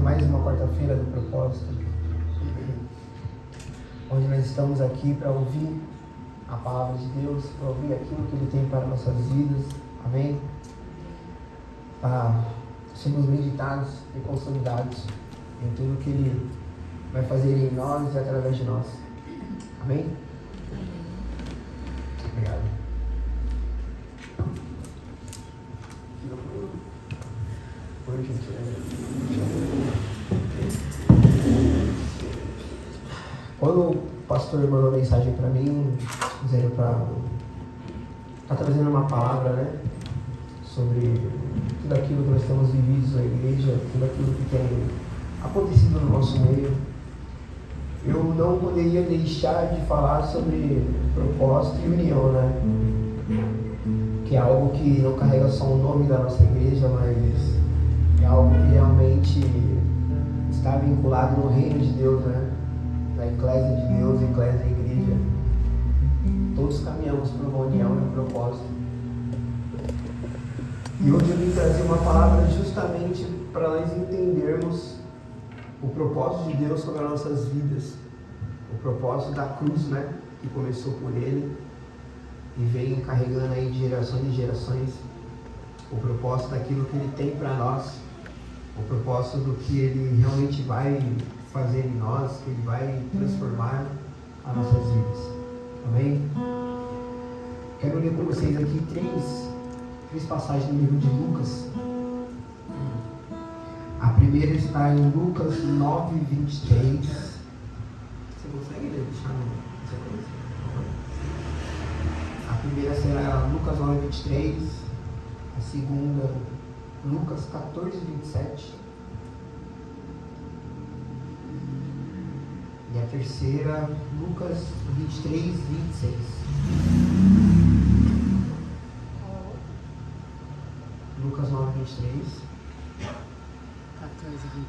mais uma quarta-feira do propósito, onde nós estamos aqui para ouvir a palavra de Deus, para ouvir aquilo que Ele tem para nossas vidas, amém? Para sermos meditados e consolidados em tudo que Ele vai fazer em nós e através de nós, amém? Obrigado. Por gentileza. Quando o pastor mandou mensagem para mim, dizendo para tá trazendo uma palavra, né, sobre tudo aquilo que nós temos vivido na igreja, tudo aquilo que tem acontecido no nosso meio, eu não poderia deixar de falar sobre propósito e união, né? Que é algo que não carrega só o nome da nossa igreja, mas é algo que realmente está vinculado no reino de Deus, né? Na eclésia de Deus, eclésia da igreja. Todos caminhamos para uma união e um propósito. E hoje eu vim trazer uma palavra justamente para nós entendermos o propósito de Deus sobre as nossas vidas. O propósito da cruz, né? Que começou por Ele e vem carregando aí de gerações em gerações. O propósito daquilo que Ele tem para nós. O propósito do que Ele realmente vai fazer em nós, que Ele vai transformar as nossas vidas. Amém? Quero ler com vocês aqui três passagens no livro de Lucas. A primeira está em Lucas 9:23. Você consegue ler? Deixar no sequência? A primeira será Lucas 9:23. A segunda, Lucas 14:27. E a terceira, Lucas 23:26. Lucas 9:23.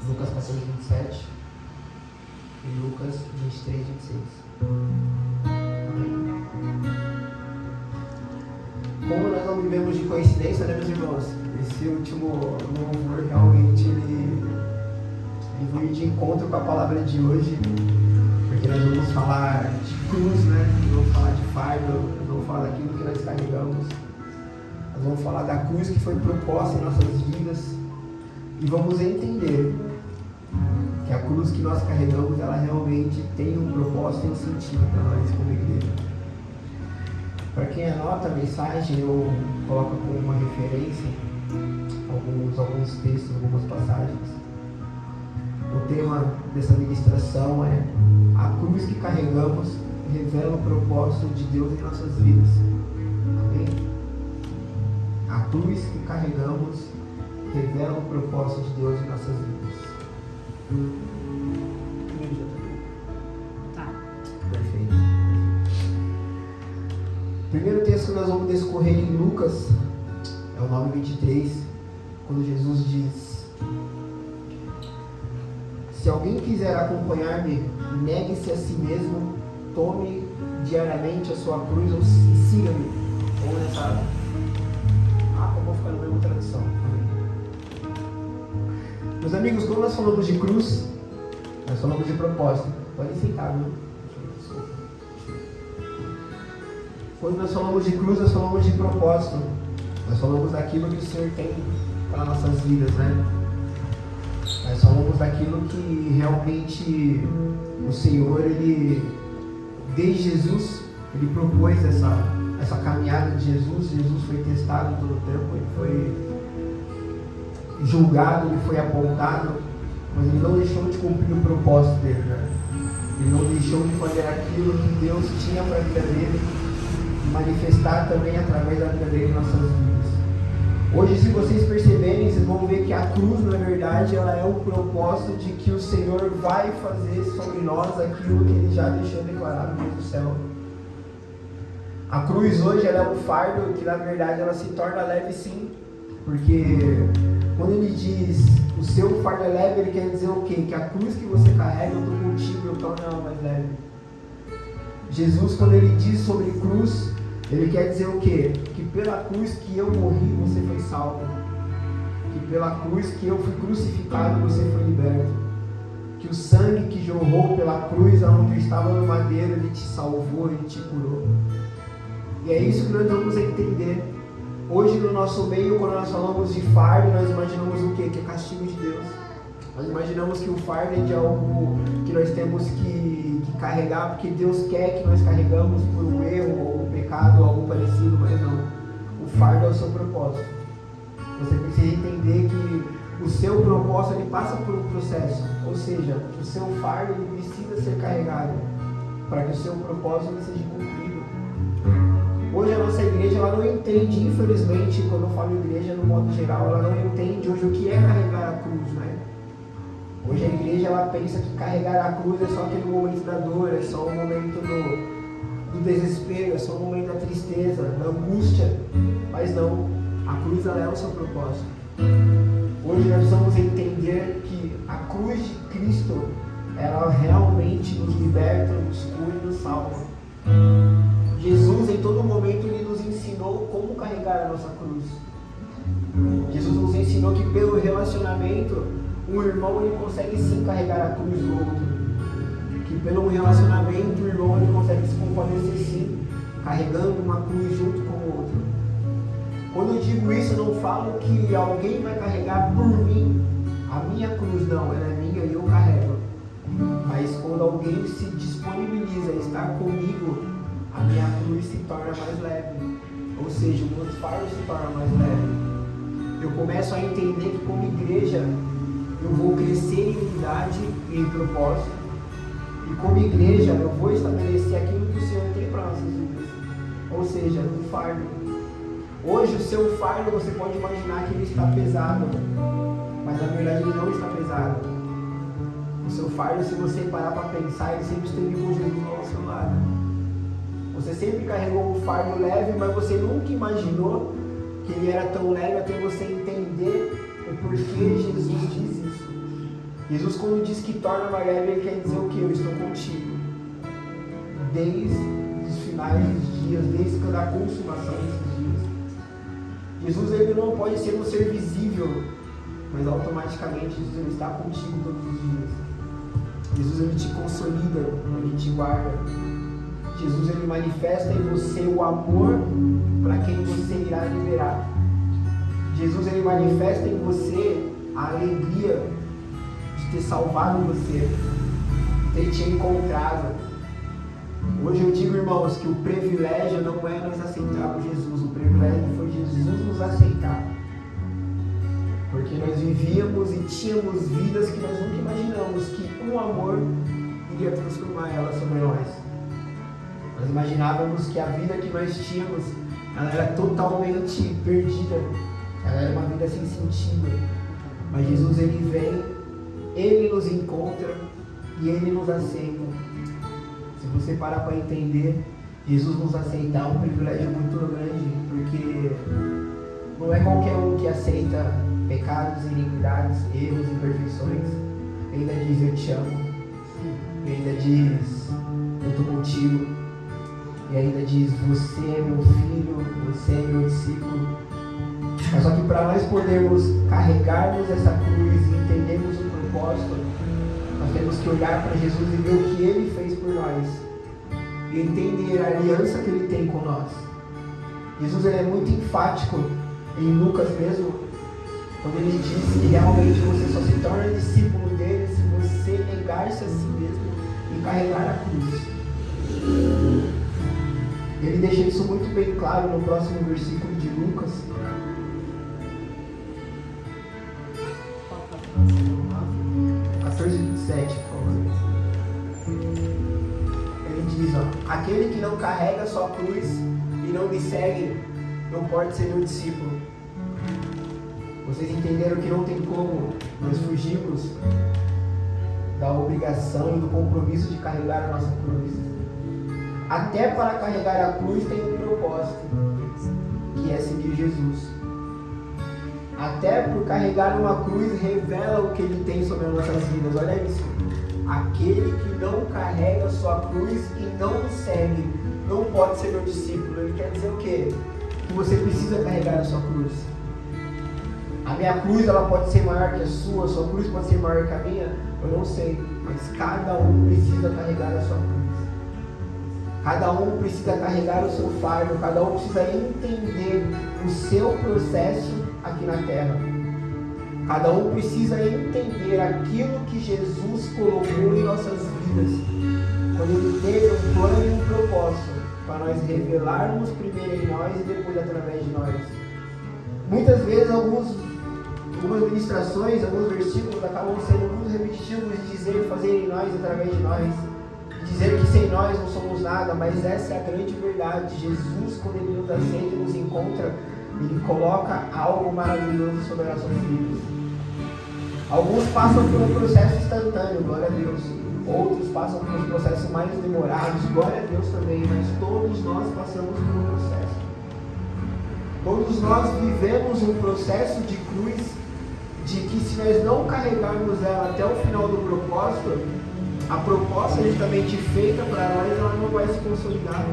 Lucas 14:27. E Lucas 23:26. Amém. Como nós não vivemos de coincidência, né, meus irmãos? Esse último louvor realmente ele veio de encontro com a palavra de hoje, porque nós vamos falar de cruz, né? Nós vamos falar de fardo, nós vamos falar daquilo que nós carregamos, nós vamos falar da cruz que foi proposta em nossas vidas e vamos entender que a cruz que nós carregamos, ela realmente tem um propósito e um sentido para nós como igreja. Para quem anota a mensagem, eu coloco como uma referência alguns textos, algumas passagens. O tema dessa ministração é: a cruz que carregamos revela o propósito de Deus em nossas vidas. Amém? A cruz que carregamos revela o propósito de Deus em nossas vidas. Tá. Perfeito. O primeiro texto que nós vamos discorrer em Lucas é o 9:23, quando Jesus diz: se alguém quiser acompanhar-me, negue-se a si mesmo, tome diariamente a sua cruz ou siga-me. Ou nessa... eu vou ficar na mesma tradução. Meus amigos, quando nós falamos de cruz, nós falamos de propósito. Pode sentar, viu? Desculpa. Quando nós falamos de cruz, nós falamos de propósito. Nós falamos daquilo que o Senhor tem para nossas vidas, né? Nós falamos daquilo que realmente o Senhor, Ele, desde Jesus, Ele propôs essa caminhada de Jesus. Jesus foi testado todo o tempo, Ele foi julgado, Ele foi apontado, mas Ele não deixou de cumprir o propósito dele, né? Ele não deixou de fazer aquilo que Deus tinha para a vida dele e manifestar também através da vida dele em nossas vidas. Hoje, se vocês perceberem, vocês vão ver que a cruz, na verdade, ela é o propósito de que o Senhor vai fazer sobre nós aquilo que Ele já deixou declarado desde o céu. A cruz hoje, ela é um fardo que, na verdade, ela se torna leve sim, porque quando Ele diz o seu fardo é leve, Ele quer dizer o quê? Que a cruz que você carrega, eu estou contigo, eu torno ela mais leve. Jesus, quando Ele diz sobre cruz, Ele quer dizer o quê? Que pela cruz que eu morri, você foi salvo. que pela cruz que eu fui crucificado, você foi liberto. Que o sangue que jorrou pela cruz, onde eu estava no madeiro, ele te salvou, ele te curou. E é isso que nós vamos entender. Hoje no nosso meio, quando nós falamos de fardo, nós imaginamos o quê? Que é castigo de Deus. Nós imaginamos que o fardo é de algo que nós temos que carregar, porque Deus quer que nós carregamos por um erro, ou um pecado, ou algo parecido, mas não. O fardo é o seu propósito. Você precisa entender que o seu propósito ele passa por um processo, ou seja, o seu fardo ele precisa ser carregado para que o seu propósito ele seja cumprido. Hoje a nossa igreja ela não entende, infelizmente, quando eu falo igreja no modo geral, ela não entende hoje o que é carregar a cruz, né? Hoje a igreja ela pensa que carregar a cruz é só aquele momento da dor, é só o momento do desespero, é só o momento da tristeza, da angústia, mas não, a cruz ela é o seu propósito. Hoje nós vamos entender que a cruz de Cristo ela realmente nos liberta, nos cura e nos salva. Jesus em todo momento ele nos ensinou como carregar a nossa cruz. Jesus nos ensinou que pelo relacionamento um irmão ele consegue sim carregar a cruz do outro. Que pelo relacionamento o irmão ele consegue se compadecer sim, carregando uma cruz junto com o outro. Quando eu digo isso, eu não falo que alguém vai carregar por mim a minha cruz, não, ela é minha e eu carrego. Mas quando alguém se disponibiliza a estar comigo, a minha cruz se torna mais leve. Ou seja, o meu fardo se torna mais leve. Eu começo a entender que como igreja, eu vou crescer em unidade e em propósito. E como igreja, eu vou estabelecer aquilo que o Senhor tem para nossas vidas. Ou seja, um fardo. Hoje o seu fardo, você pode imaginar que ele está pesado. Mas na verdade ele não está pesado. O seu fardo, se você parar para pensar, ele sempre esteve com Jesus ao seu lado. Você sempre carregou um fardo leve, mas você nunca imaginou que ele era tão leve até você entender o porquê Jesus diz isso. Jesus, quando diz que torna mais leve, ele quer dizer o quê? Eu estou contigo. Desde os finais dos dias, desde a consumação desses dias. Jesus ele não pode ser um ser visível, mas automaticamente Jesus ele está contigo todos os dias. Jesus ele te consolida, ele te guarda. Jesus ele manifesta em você o amor para quem você irá liberar. Jesus ele manifesta em você a alegria de ter salvado você, de ter te encontrado. Hoje eu digo, irmãos, que o privilégio não é nós aceitarmos Jesus, o privilégio foi Jesus nos aceitar. Porque nós vivíamos e tínhamos vidas que nós nunca imaginamos que um amor iria transformar ela sobre nós. Nós imaginávamos que a vida que nós tínhamos, ela era totalmente perdida. Ela era uma vida sem sentido. Mas Jesus, ele vem, ele nos encontra e ele nos aceita. Se você parar para entender, Jesus nos aceitar é um privilégio muito grande, porque não é qualquer um que aceita pecados, iniquidades, erros, imperfeições. Ele ainda diz, eu te amo. Ele ainda diz, eu estou contigo. E ainda diz, você é meu filho, você é meu discípulo. Mas só que para nós podermos carregarmos essa cruz e entendermos o propósito, nós temos que olhar para Jesus e ver o que Ele fez por nós. E entender a aliança que Ele tem com nós. Jesus ele é muito enfático em Lucas mesmo, quando Ele diz que realmente você só se torna discípulo dele se você negar-se a si mesmo e carregar a cruz. Ele deixa isso muito bem claro no próximo versículo de Lucas. Diz, ó, aquele que não carrega sua cruz e não me segue, não pode ser meu discípulo. Vocês entenderam que não tem como nós fugirmos da obrigação e do compromisso de carregar a nossa cruz. Até para carregar a cruz tem um propósito, que é seguir Jesus. Até por carregar uma cruz revela o que Ele tem sobre as nossas vidas. Olha isso. Aquele que não carrega sua cruz e não me segue, não pode ser meu discípulo. Ele quer dizer o quê? Que você precisa carregar a sua cruz. A minha cruz ela pode ser maior que a sua cruz pode ser maior que a minha, eu não sei, mas cada um precisa carregar a sua cruz. Cada um precisa carregar o seu fardo, cada um precisa entender o seu processo aqui na terra. Cada um precisa entender aquilo que Jesus colocou em nossas vidas, quando Ele teve um plano e um propósito para nós revelarmos primeiro em nós e depois através de nós. Muitas vezes algumas ministrações, alguns versículos acabam sendo muito repetitivos de dizer fazer em nós através de nós, de dizer que sem nós não somos nada, mas essa é a grande verdade. Jesus, quando Ele nos aceita e nos encontra, Ele coloca algo maravilhoso sobre as nossas vidas. Alguns passam por um processo instantâneo, glória a Deus. Outros passam por um processo mais demorados, glória a Deus também, mas todos nós passamos por um processo. Todos nós vivemos um processo de cruz, de que se nós não carregarmos ela até o final do propósito, a proposta justamente feita para nós, ela não vai se consolidar.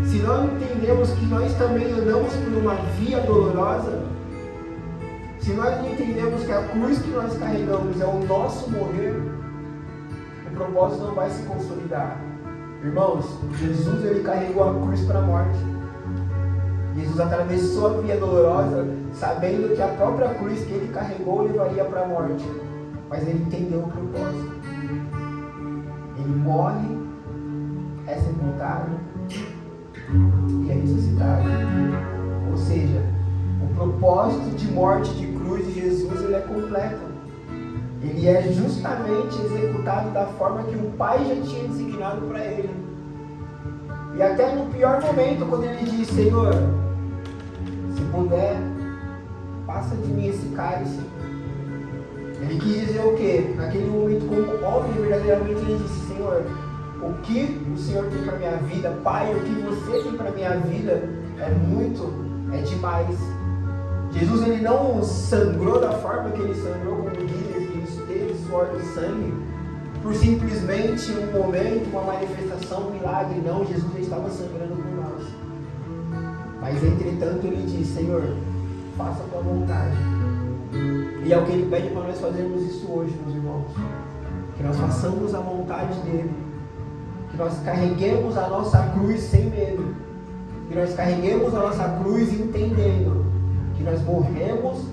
Se não entendemos que nós também andamos por uma via dolorosa, se nós não entendemos que a cruz que nós carregamos é o nosso morrer, o propósito não vai se consolidar. Irmãos, Jesus ele carregou a cruz para a morte. Jesus atravessou a via dolorosa, sabendo que a própria cruz que ele carregou levaria para a morte. Mas ele entendeu o propósito. Ele morre, é sepultado e é ressuscitado. Ou seja, o propósito de morte de cruz de Jesus ele é completo. Ele é justamente executado da forma que o Pai já tinha designado para ele. E até no pior momento, quando ele diz: Senhor, se puder, passa de mim esse cálice. Ele quis dizer o quê? Naquele momento, como homem, verdadeiramente ele disse: Senhor, o que o Senhor tem para minha vida, Pai, o que você tem para minha vida é demais. Jesus ele não sangrou da forma que ele sangrou, como diz, que ele teve suor do sangue, por simplesmente um momento, uma manifestação, um milagre. Não, Jesus já estava sangrando por nós. Mas entretanto ele diz: Senhor, faça a tua vontade. E é o que ele pede para nós fazermos isso hoje, meus irmãos. Que nós façamos a vontade dele. Que nós carreguemos a nossa cruz sem medo. Que nós carreguemos a nossa cruz entendendo que nós morremos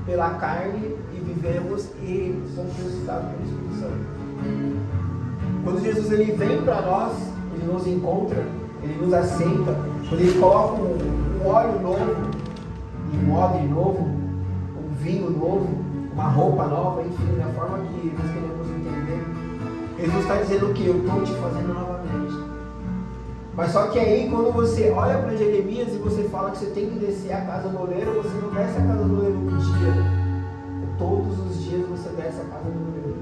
pela carne e vivemos e somos ressuscitados pelo Espírito Santo. Quando Jesus ele vem para nós, ele nos encontra, ele nos aceita, quando ele coloca um óleo novo, um odre novo, um vinho novo, uma roupa nova, enfim, da forma que nós queremos entender, Jesus está dizendo que eu estou te fazendo novamente. Mas só que aí, quando você olha para Jeremias e você fala que você tem que descer a casa do oleiro, você não desce a casa do oleiro um dia. Todos os dias você desce a casa do oleiro.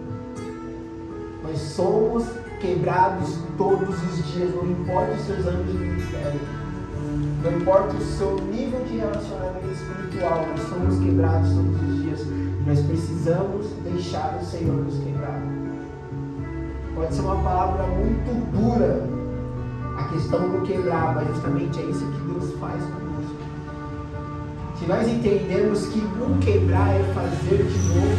Nós somos quebrados todos os dias, não importa os seus anos de ministério, não importa o seu nível de relacionamento espiritual, nós somos quebrados todos os dias. E nós precisamos deixar o Senhor nos quebrar. Pode ser uma palavra muito dura, a questão do quebrar, mas justamente é isso que Deus faz conosco. Se nós entendermos que o quebrar é fazer de novo,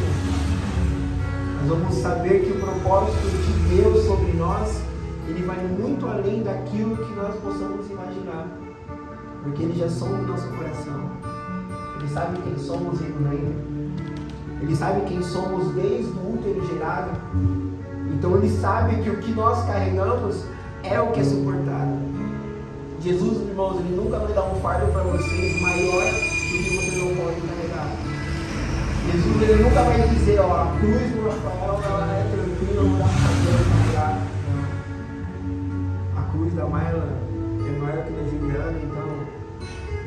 nós vamos saber que o propósito de Deus sobre nós, ele vai muito além daquilo que nós possamos imaginar. Porque Ele já sonda o nosso coração. Ele sabe quem somos em ventre. Ele sabe quem somos desde o útero gerado. Então Ele sabe que o que nós carregamos é o que é suportado. Jesus, irmãos, Ele nunca vai dar um fardo para vocês maior do que vocês não podem carregar. Jesus, Ele nunca vai dizer: ó, a cruz do Rafael ela é tranquila, não dá para carregar. A cruz da Mayla é maior que a da Juliana, então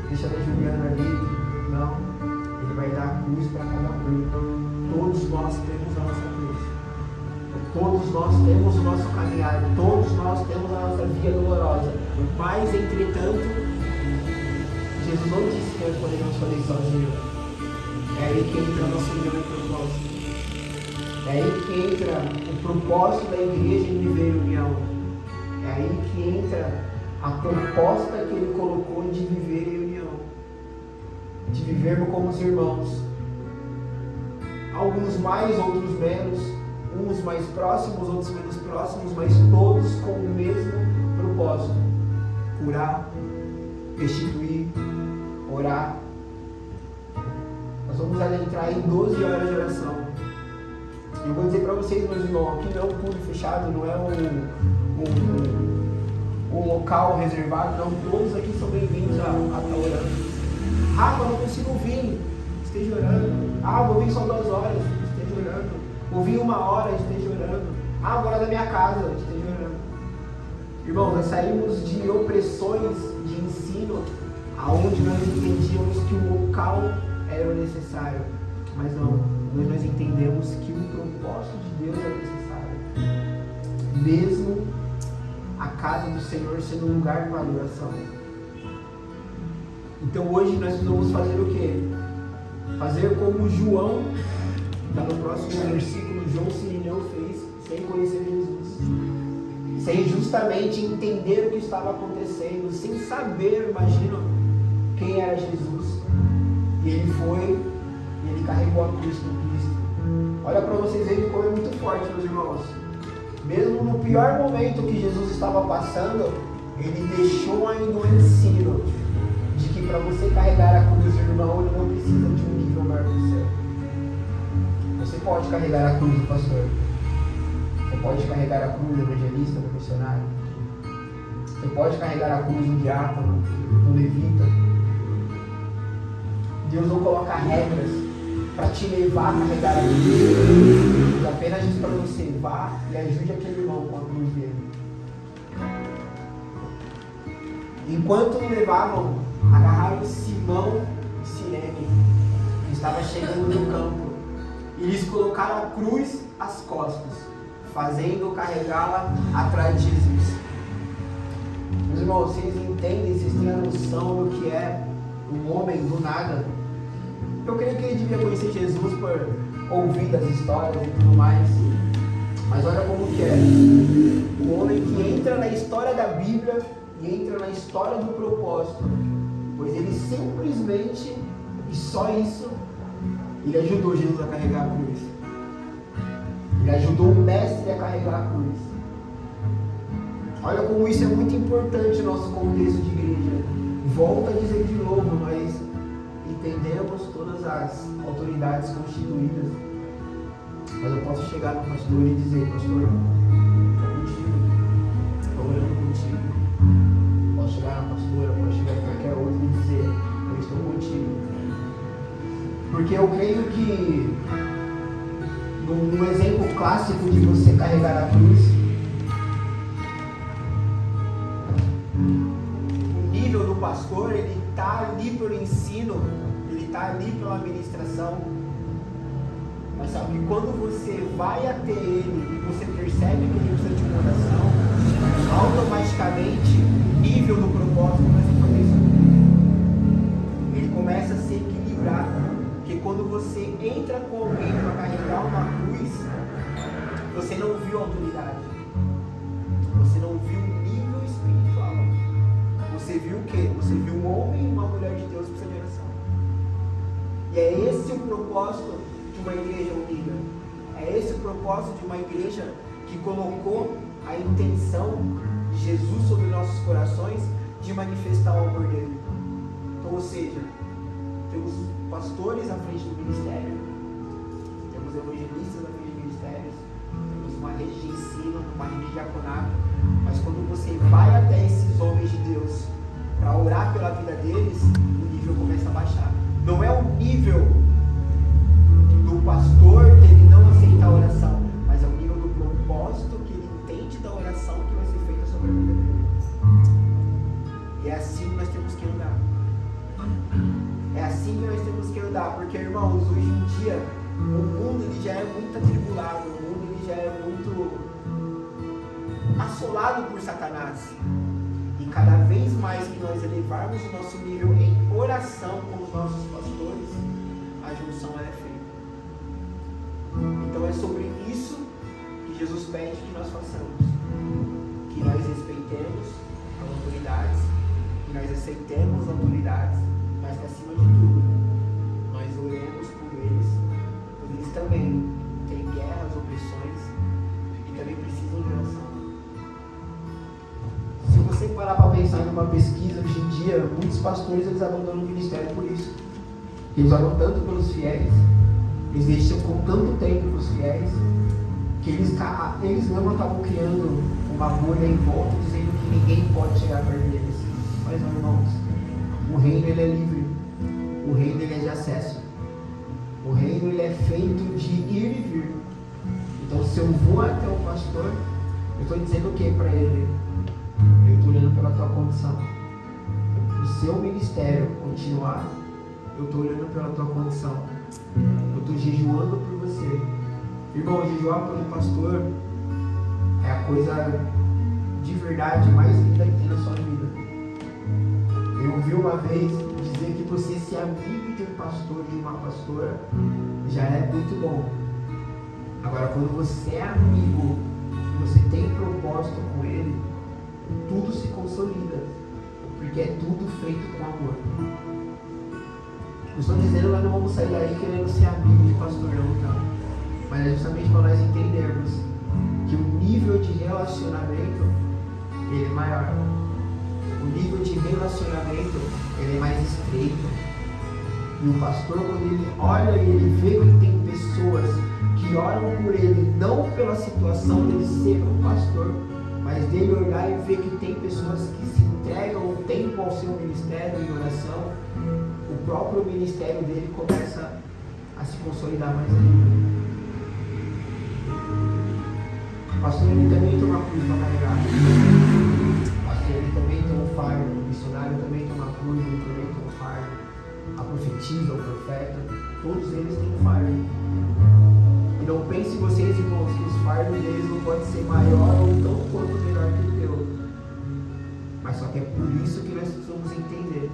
deixa a da Juliana ali. Não, Ele vai dar a cruz para cada um. Todos nós temos a nossa cruz. Todos nós temos o nosso caminhar, todos nós temos a nossa via dolorosa. Mas, entretanto, Jesus não disse que nós poderíamos fazer isso sozinhos. É aí que entra a nossa união e propósito. É aí que entra o propósito da igreja em viver em união. É aí que entra a proposta que Ele colocou de viver em união. de vivermos como os irmãos. Alguns mais, outros menos, uns mais próximos, outros menos próximos, mas todos com o mesmo propósito: curar, restituir, orar. Nós vamos adentrar em 12 horas de oração. E eu vou dizer para vocês, meus irmãos, aqui não é um culto fechado, não é um local reservado, não. Todos aqui são bem-vindos a estar orando. Rafa, não consigo vir, esteja orando. Vou vir só 2 horas, esteja orando. Vou vir 1 hora, esteja orando. Vou orar da minha casa, esteja orando. Irmãos, nós saímos de opressões de ensino, aonde nós entendíamos que o local era o necessário, mas não, nós entendemos que o propósito de Deus é necessário, mesmo a casa do Senhor sendo um lugar para adoração. Então hoje nós vamos fazer o quê? Fazer como João, está no próximo versículo, João Cirineu fez, sem conhecer Jesus, sem justamente entender o que estava acontecendo, sem saber, imagina, quem era Jesus. E ele foi, e ele carregou a cruz com Cristo. Olha para vocês verem como é muito forte, meus irmãos. Mesmo no pior momento que Jesus estava passando, ele deixou ainda um ensino de que para você carregar a cruz, irmão, ele não precisa de um nível maior que o seu. Você pode carregar a cruz do pastor. Você pode carregar a cruz do evangelista, do missionário. Você pode carregar a cruz do diácono, do levita. Deus não coloca regras para te levar a carregar a cruz. Deus apenas diz para você: vá e ajude aquele irmão com a cruz dele. Enquanto o levavam, agarraram Simão e Cirene, que estava chegando no campo, e lhes colocaram a cruz às costas, fazendo carregá-la atrás de Jesus. Meus irmãos, vocês entendem, vocês têm a noção do que é um homem do nada? Eu creio que ele devia conhecer Jesus por ouvir das histórias e tudo mais. Mas olha como que é. Um homem que entra na história da Bíblia e entra na história do propósito. Pois ele simplesmente, e só isso, ele ajudou Jesus a carregar a cruz. Ele ajudou o mestre a carregar a cruz. Olha como isso é muito importante no nosso contexto de igreja. Volto a dizer de novo, nós entendemos todas as autoridades constituídas, mas eu posso chegar no pastor e dizer: pastor, estou contigo, estou orando contigo. Posso chegar na pastora, posso chegar em qualquer outro e dizer: eu estou contigo. Porque eu creio que num exemplo clássico de você carregar a cruz, o nível do pastor, ele está ali pelo ensino, ele está ali pela administração, mas sabe que quando você vai até ele e você percebe que ele precisa de uma oração, automaticamente o nível do propósito começa a fazer. Ele começa a se equilibrar, porque quando você entra com alguém para carregar uma cruz, você não viu a autoridade, você não viu o nível espiritual. Você viu o quê? Você viu um homem e uma mulher de Deus que precisa de oração. E é esse o propósito de uma igreja unida. É esse o propósito de uma igreja que colocou a intenção de Jesus sobre nossos corações de manifestar o amor dele. Então, ou seja, temos pastores à frente do ministério, temos evangelistas à frente do ministério, temos uma rede de ensino, uma rede de diaconato, mas quando você vai até esses homens de Deus para orar pela vida deles, o nível começa a baixar. Não é o nível do pastor que ele não aceita a oração, mas é o nível do propósito que ele entende da oração que vai ser feita sobre a vida dele. E é assim que nós temos que andar. É assim que nós temos que andar, porque, irmãos, hoje em dia o mundo ele já é muito atribulado, o mundo ele já é muito assolado por Satanás. E cada vez mais que nós elevarmos o nosso nível em oração com os nossos pastores, a junção é feita. Então é sobre isso que Jesus pede que nós façamos, que nós respeitemos as autoridades, que nós aceitemos as autoridades, mas que acima de tudo oremos por eles, pois eles também têm guerras, opressões e também precisam de oração. Se você parar para pensar em uma pesquisa, hoje em dia, muitos pastores eles abandonam o ministério por isso. Eles oram tanto pelos fiéis, eles deixam com tanto tempo para os fiéis, que eles mesmos acabam criando uma bolha em volta, dizendo que ninguém pode chegar perto deles. Mas, meus irmãos, o reino ele é livre, o reino ele é de acesso, o reino ele é feito de ir e vir. Então, se eu vou até o pastor, eu estou dizendo o que para ele? Eu estou olhando pela tua condição. O seu ministério continuar, eu estou olhando pela tua condição. Eu estou jejuando por você. Irmão, jejuar pelo pastor é a coisa de verdade mais linda que tem na sua vida. Eu ouvi uma vez dizer que você ser amigo de um pastor, de uma pastora, já é muito bom. Agora, quando você é amigo, você tem propósito com ele, tudo se consolida, porque é tudo feito com amor. Não estou dizendo que nós não vamos sair daí querendo ser amigo de pastor, não, tá? Mas é justamente para nós entendermos que o nível de relacionamento ele é maior. O nível de relacionamento ele é mais estreito. E o pastor, quando ele olha e ele vê que tem pessoas que oram por ele, não pela situação dele ser um pastor, mas dele olhar e ver que tem pessoas que se entregam o tempo ao seu ministério em oração, o próprio ministério dele começa a se consolidar mais ainda. O pastor ele também tem uma cruz para carregar. O pastor ele também tem um fardo. O missionário também tem uma cruz, ele também tem um fardo. A profetisa, o profeta, todos eles têm um fardo. E não pense vocês, irmãos, que os fardos deles não podem ser maior ou tão quanto melhor que o teu. Mas só que é por isso que nós precisamos entender.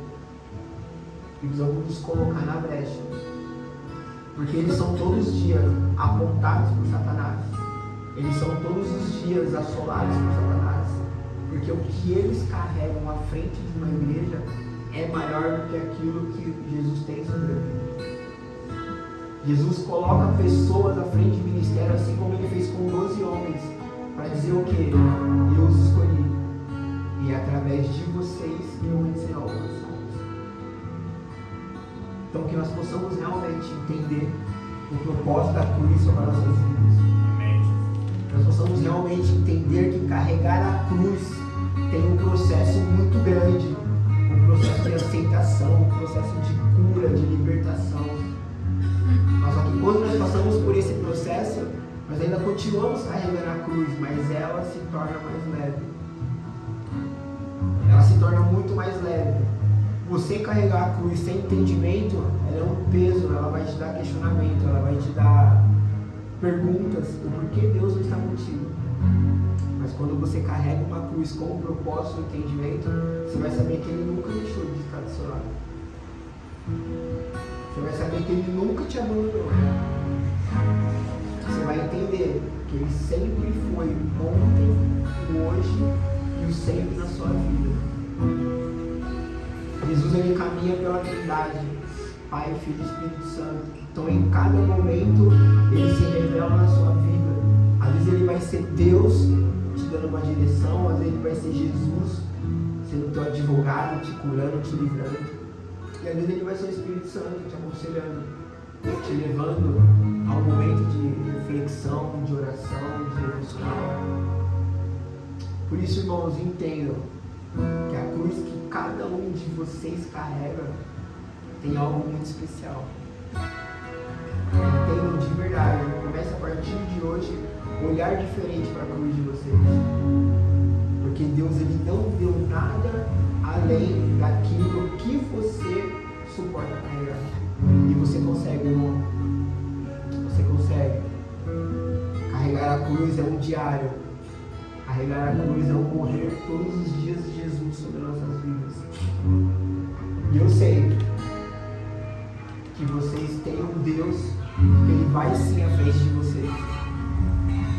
E precisamos nos colocar na brecha. Porque eles são todos os dias apontados por Satanás. Eles são todos os dias assolados por Satanás. Porque o que eles carregam à frente de uma igreja é maior do que aquilo que Jesus tem sobre a vida. Jesus coloca pessoas à frente do ministério, assim como ele fez com 12 homens, para dizer o que? Eu os escolhi. E através de vocês eu vou ser alcançados. Então que nós possamos realmente entender o propósito da cruz sobre as nossas vidas. Nós possamos realmente entender que carregar a cruz tem um processo muito grande, um processo de aceitação, um processo de cura, de libertação. Mas só que quando nós passamos por esse processo, nós ainda continuamos carregando a cruz, mas ela se torna mais leve. Ela se torna muito mais leve. Você carregar a cruz sem entendimento, ela é um peso, ela vai te dar questionamento, ela vai te dar perguntas do porquê Deus não está contigo. Mas quando você carrega uma cruz com o propósito e entendimento, você vai saber que Ele nunca deixou de estar do seu lado. Você vai saber que Ele nunca te abandonou. Você vai entender que Ele sempre foi ontem, hoje e o sempre na sua vida. Jesus ele caminha pela Trindade, Pai, Filho e Espírito Santo. Então em cada momento ele se revela na sua vida. Às vezes ele vai ser Deus te dando uma direção, às vezes ele vai ser Jesus sendo teu advogado, te curando, te livrando. E às vezes ele vai ser o Espírito Santo te aconselhando, te levando a um momento de reflexão, de oração, de devocional. Por isso, irmãos, entendam que a cruz que cada um de vocês carrega tem algo muito especial. Entendam de verdade. Comece a partir de hoje olhar diferente para a cruz de vocês. Porque Deus ele não deu nada além daquilo que você suporta carregar. E você consegue, irmão. Você consegue. Carregar a cruz é um diário. Carregar a cruz é um morrer todos os dias de Jesus sobre nossas vidas. E eu sei que vocês têm um Deus que Ele vai sim à frente de vocês.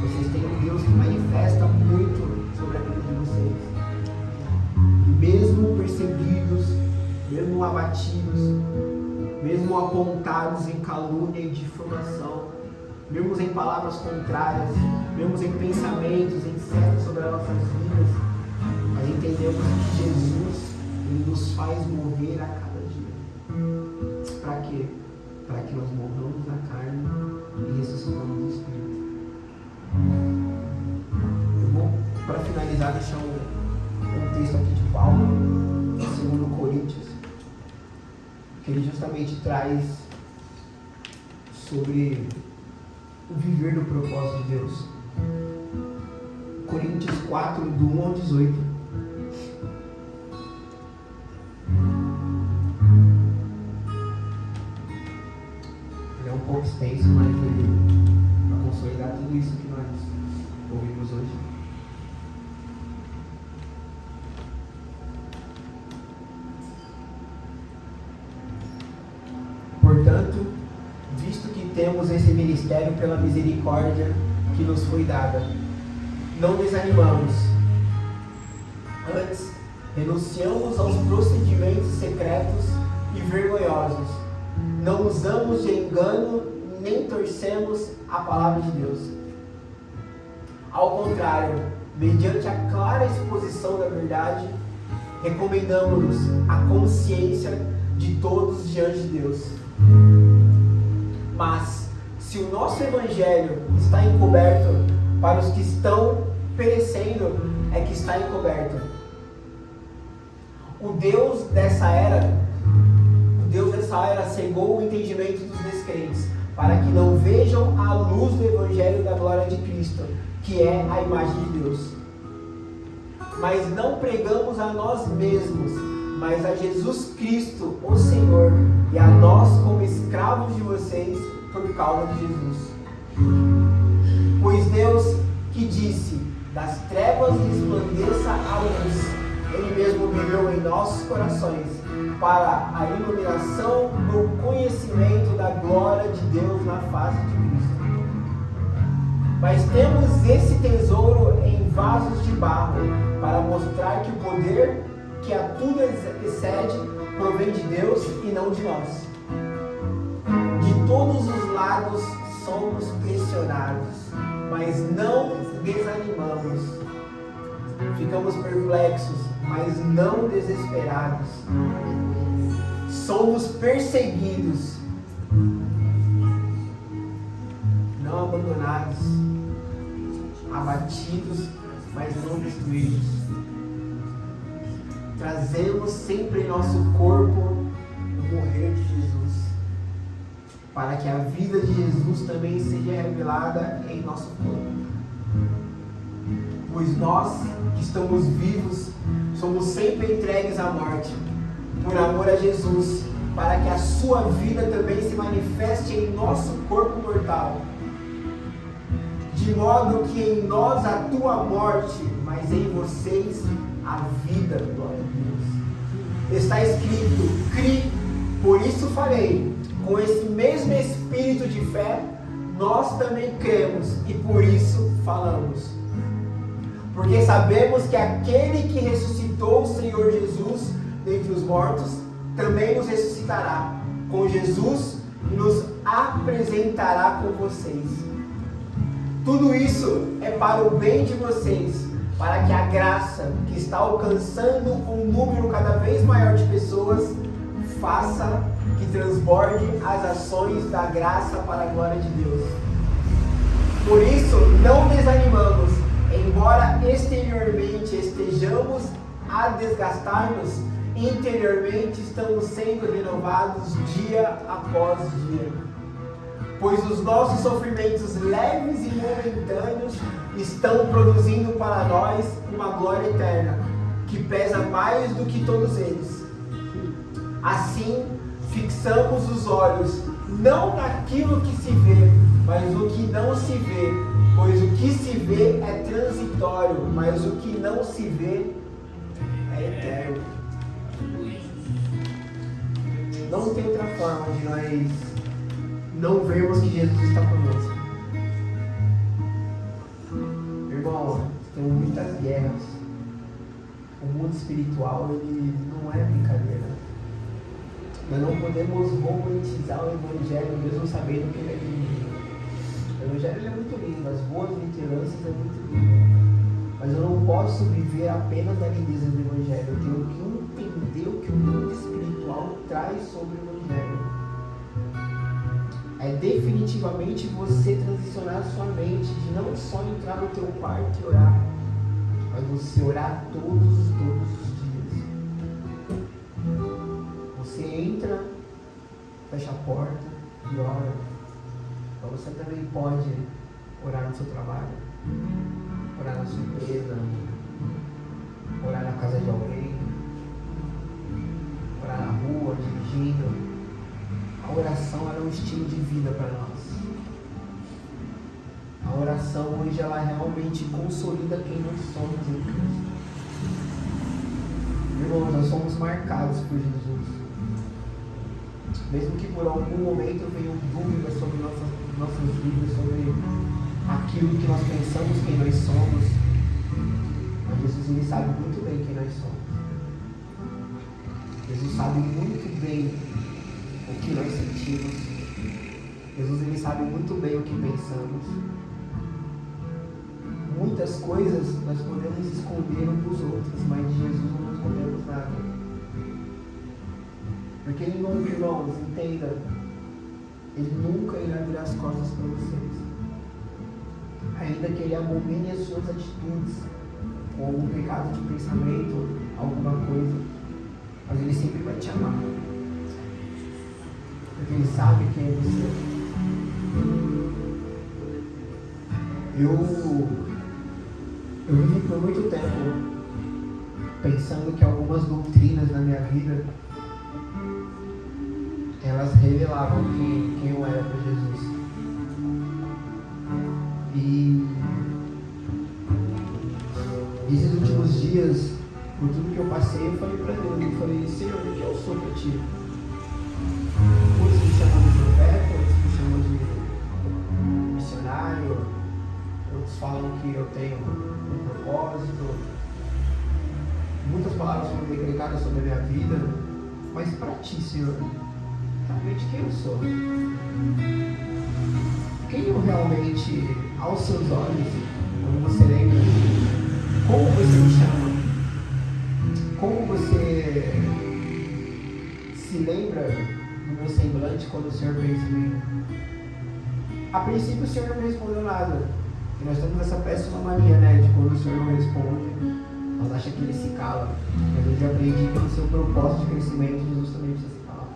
Vocês têm um Deus que manifesta muito sobre a vida de vocês. Mesmo perseguidos, mesmo abatidos, mesmo apontados em calúnia e difamação, mesmo em palavras contrárias, mesmo em pensamentos, em certos sobre as nossas vidas, nós entendemos que Jesus, Ele nos faz morrer a cada dia. Para quê? Para que nós morramos na carne e ressuscitamos no Espírito. Para finalizar, deixar um texto aqui de Paulo, em 2 Coríntios, que ele justamente traz sobre o viver do propósito de Deus. Coríntios 4, do 1 ao 18. Ele é um pouco extenso, mas ele vai consolidar tudo isso que nós ouvimos hoje. Portanto, visto que temos esse ministério pela misericórdia que nos foi dada, não desanimamos. Antes, renunciamos aos procedimentos secretos e vergonhosos. Não usamos de engano, nem torcemos a palavra de Deus. Ao contrário, mediante a clara exposição da verdade, recomendamos-nos a consciência de todos diante de Deus. Mas, se o nosso Evangelho está encoberto, para os que estão perecendo, é que está encoberto. O Deus dessa era cegou o entendimento dos descrentes, para que não vejam a luz do Evangelho da glória de Cristo, que é a imagem de Deus. Mas não pregamos a nós mesmos, mas a Jesus Cristo, o Senhor, e a nós como escravos de vocês por causa de Jesus. Pois Deus, que disse, das trevas resplandeça a luz, Ele mesmo brilhou em nossos corações, para a iluminação do conhecimento da glória de Deus na face de Cristo. Mas temos esse tesouro em vasos de barro, para mostrar que o poder que a tudo excede provém de Deus e não de nós. De todos os lados somos pressionados, mas não desanimamos. Ficamos perplexos, mas não desesperados. Somos perseguidos, não abandonados, abatidos, mas não destruídos. Trazemos sempre em nosso corpo o morrer de Jesus, para que a vida de Jesus também seja revelada em nosso corpo. Pois nós que estamos vivos somos sempre entregues à morte, por amor a Jesus, para que a sua vida também se manifeste em nosso corpo mortal. De modo que em nós atua a morte, mas em vocês a vida, glória a Deus. Está escrito, cri, por isso falei, com esse mesmo espírito de fé, nós também cremos e por isso falamos. Porque sabemos que aquele que ressuscitou o Senhor Jesus dentre os mortos, também nos ressuscitará com Jesus e nos apresentará com vocês. Tudo isso é para o bem de vocês, para que a graça que está alcançando um número cada vez maior de pessoas faça que transborde as ações da graça para a glória de Deus. Por isso, não desanimamos, embora exteriormente estejamos a desgastar-nos, interiormente estamos sendo renovados dia após dia. Pois os nossos sofrimentos leves e momentâneos estão produzindo para nós uma glória eterna, que pesa mais do que todos eles. Assim, fixamos os olhos, não naquilo que se vê, mas no que não se vê, pois o que se vê é transitório, mas o que não se vê é eterno. Não tem outra forma de nós não vermos que Jesus está conosco. Irmão, tem muitas guerras. O mundo espiritual, ele não é brincadeira. Nós não podemos romantizar o Evangelho, mesmo sabendo que ele é lindo. O Evangelho é muito lindo, as boas lideranças é muito lindo. Mas eu não posso viver apenas da lindeza do Evangelho. Eu tenho que entender o que o mundo espiritual traz sobre o Evangelho. É definitivamente você transicionar sua mente de não só entrar no teu quarto e orar, mas você orar todos os dias. Você entra, fecha a porta e ora. Mas você também pode orar no seu trabalho, orar na sua empresa, orar na casa de alguém, orar na rua, dirigindo. A oração é um estilo de vida para nós. A oração hoje ela realmente consolida quem nós somos em Cristo. Irmãos, nós somos marcados por Jesus. Mesmo que por algum momento venham dúvidas sobre nossas vidas, sobre aquilo que nós pensamos quem nós somos, mas Jesus ele sabe muito bem quem nós somos. Jesus sabe muito bem o que nós sentimos. Jesus ele sabe muito bem o que pensamos. Muitas coisas nós podemos esconder uns dos outros, mas de Jesus não escondemos nada. Porque ele nunca, irmãos, entenda, ele nunca irá virar as costas para vocês. Ainda que ele abomine as suas atitudes, com algum pecado de pensamento, alguma coisa, mas ele sempre vai te amar. Porque ele sabe quem é você. Eu vivi por muito tempo pensando que algumas doutrinas na minha vida elas revelavam quem eu era para Jesus. E esses últimos dias, por tudo que eu passei, eu falei para Deus, eu falei, Senhor, o que eu sou para ti? Muitos me chamam de profeta, outros me chamam de missionário, outros falam que eu tenho um propósito. Muitas palavras foram decretadas sobre a minha vida, mas para ti, Senhor, realmente quem eu sou? Quem eu realmente, aos seus olhos, quando você lembra, como você me chama? Como você se lembra do meu semblante quando o Senhor pensa em mim? A princípio o Senhor não me respondeu nada. E nós temos essa péssima mania, né? De quando o Senhor não responde, nós achamos que ele se cala. Mas eu já aprendi que no seu propósito de crescimento, Jesus também precisa se calar.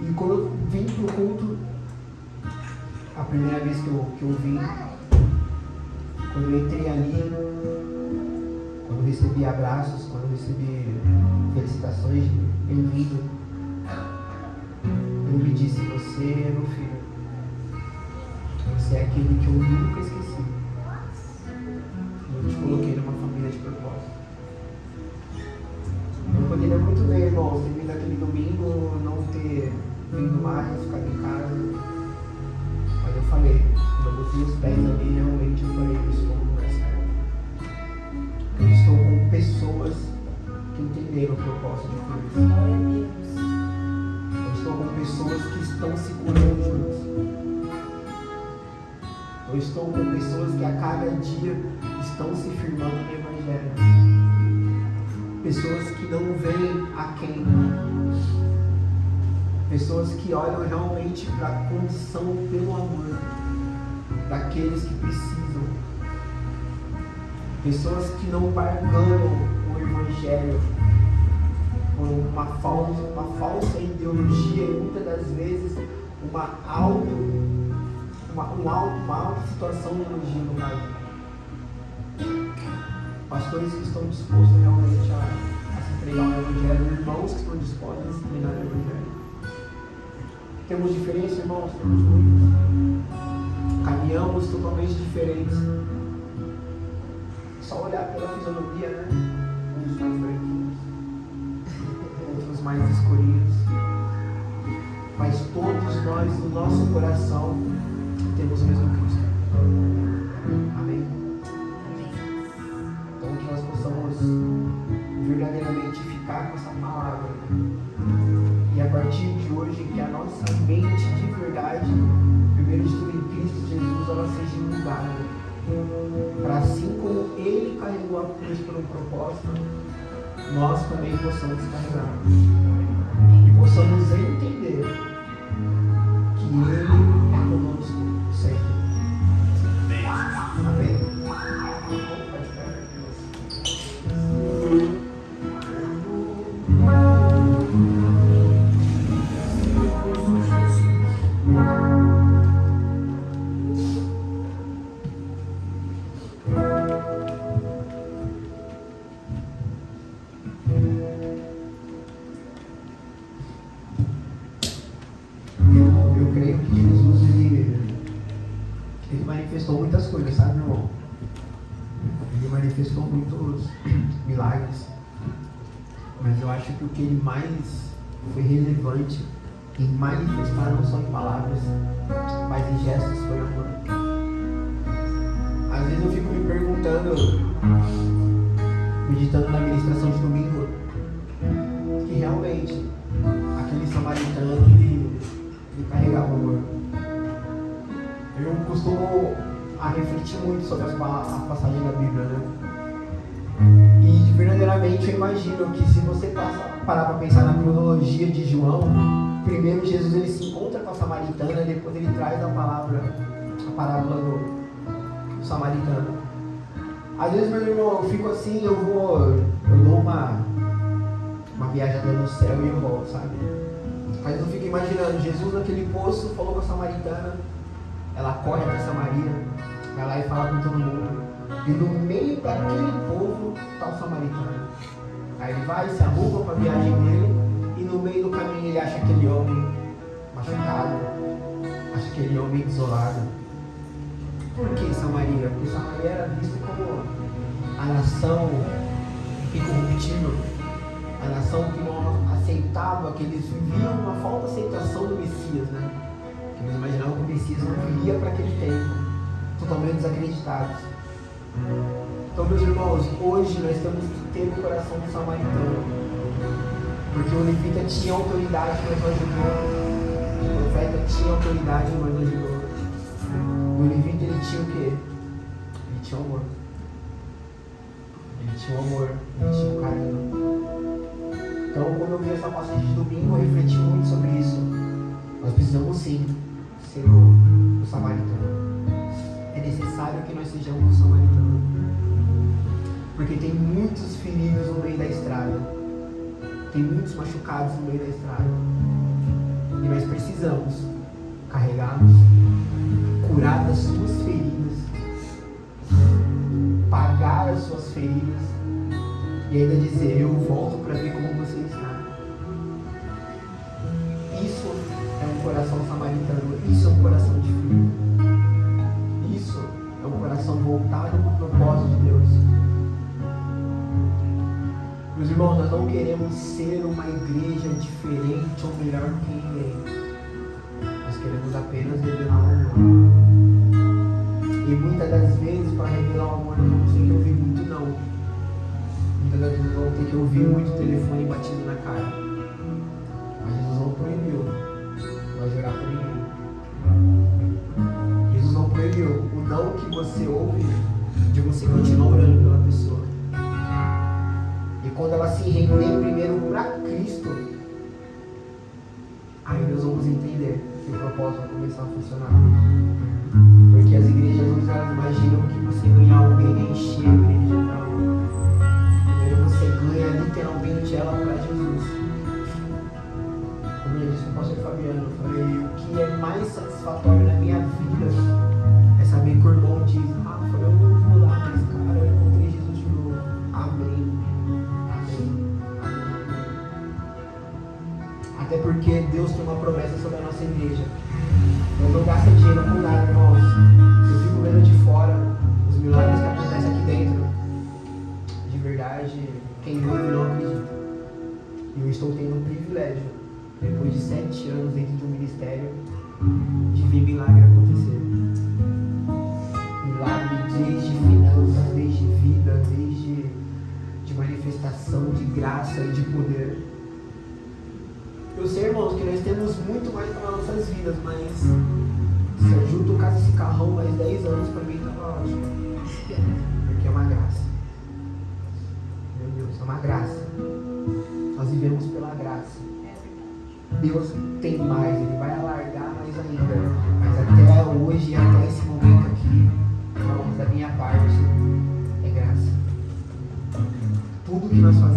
E quando eu vim pro culto, a primeira vez que eu vim, quando eu entrei ali, quando eu recebi abraços, quando eu recebi felicitações de bem-vindo, ele me disse, você é meu filho. Você é aquele que eu nunca esqueci. Eu te coloquei numa família de propósito. Eu poderia muito bem, irmãos, ter vindo aquele domingo, não ter vindo mais, ficar em casa. Mas eu falei, quando eu botei os pés ali, realmente eu falei, eu estou no lugar certo. Eu estou com pessoas que entenderam o propósito de Cristo. Eu estou com pessoas que estão se curando juntos. Eu estou com pessoas que a cada dia estão se firmando no Evangelho. Pessoas que não veem a quem. Pessoas que olham realmente para a condição pelo amor daqueles que precisam. Pessoas que não barganham o Evangelho por uma falsa ideologia e muitas das vezes uma alta situação de elogio no país. Pastores que estão dispostos realmente a se entregar ao Evangelho, irmãos que estão dispostos a se entregar ao Evangelho. Temos diferença, irmãos? Temos muitos. Caminhamos totalmente diferentes. Só olhar pela fisionomia, né? Uns mais branquinhos, outros mais escurinhos. Mas todos nós, no nosso coração, temos o mesmo Cristo. Amém? Então que nós possamos verdadeiramente ficar com essa palavra carregando tudo isso por um propósito, nós também possamos carregar. E possamos entender que Ele é conosco sempre. Amém? Eu creio que Jesus ele manifestou muitas coisas, sabe, meu irmão? Ele manifestou muitos milagres, mas eu acho que o que ele mais foi relevante em manifestar não só em palavras, mas em gestos foi amor. Às vezes eu fico me perguntando, meditando na ministração de domingo, que realmente aquele samaritano ele carregava amor. Eu costumo a refletir muito sobre as passagens da Bíblia, né? E verdadeiramente eu imagino que se você parar para pensar na cronologia de João, primeiro Jesus ele se encontra com a samaritana, depois ele traz a parábola do samaritano. Às vezes, meu irmão, eu fico assim, eu dou uma viajada no céu e eu volto, sabe? Mas eu fico imaginando, Jesus naquele poço falou com a samaritana, ela corre até Samaria, vai lá e fala com todo mundo, e no meio daquele povo está o samaritano. Aí ele vai, se arruma para a viagem dele, e no meio do caminho ele acha aquele homem machucado, acha aquele homem isolado. Por que Samaria? Porque Samaria era vista como a nação incorruptível, a nação que não aceitava, que eles viviam uma falta de aceitação do Messias, né? Que eles imaginavam que o Messias não viria para aquele tempo, totalmente desacreditados. Então, meus irmãos, hoje nós temos que ter o coração do samaritano, porque o levita tinha autoridade, mas não ajudou. O profeta tinha autoridade, mas não ajudou. O levita ele tinha o quê? Ele tinha amor. Ele tinha o amor, ele tinha o carinho. Então, quando eu vi essa passagem de domingo, eu refleti muito sobre isso. Nós precisamos sim ser o samaritano. É necessário que nós sejamos o samaritano. Porque tem muitos feridos no meio da estrada. Tem muitos machucados no meio da estrada. E nós precisamos carregá-los, curar das suas feridas, pagar as suas feridas e ainda dizer, eu volto para ver como você está. Isso é um coração samaritano, isso é um coração de filho. Isso é um coração voltado para o propósito de Deus. Meus irmãos, nós não queremos ser uma igreja diferente ou melhor que ninguém. Nós queremos apenas revelar o amor. E muitas das vezes, para revelar o amor, nós vamos ter que ouvir muito não. Muitas das vezes vamos ter que ouvir muito telefone batido na cara. Mas Jesus não proibiu nós orar por ninguém. Jesus não proibiu o não que você ouve de você continuar orando pela pessoa. E quando ela se render primeiro para Cristo, aí nós vamos entender que o propósito vai começar a funcionar. Porque as igrejas hoje elas imaginam que você ganhar alguém é encher a igreja. Não. Primeiro você ganha literalmente ela para Jesus. Como eu disse com o pastor Fabiano, eu falei, o que é mais satisfatório na minha vida é saber que o irmão diz, eu não vou lá, mas cara, eu encontrei Jesus de novo. Amém. Até porque Deus tem uma promessa sobre a nossa igreja. Deus não gasta dinheiro com nada, irmãos. Eu fico vendo de fora os milagres que acontecem aqui dentro. De verdade, quem vive não acredita. E eu estou tendo o privilégio, depois de 7 anos dentro de um ministério, de ver milagre acontecer. Milagre desde finanças, desde vida, desde de manifestação de graça e de poder. Eu sei, irmãos, que nós temos muito mais para nossas vidas, mas se eu junto tocasse esse carrão mais 10 anos, para mim estava ótimo. Porque é uma graça. uma graça. Nós vivemos pela graça. Deus tem mais, Ele vai alargar mais ainda. Mas até hoje, até esse momento aqui, irmãos, da minha parte, é graça. Tudo que nós fazemos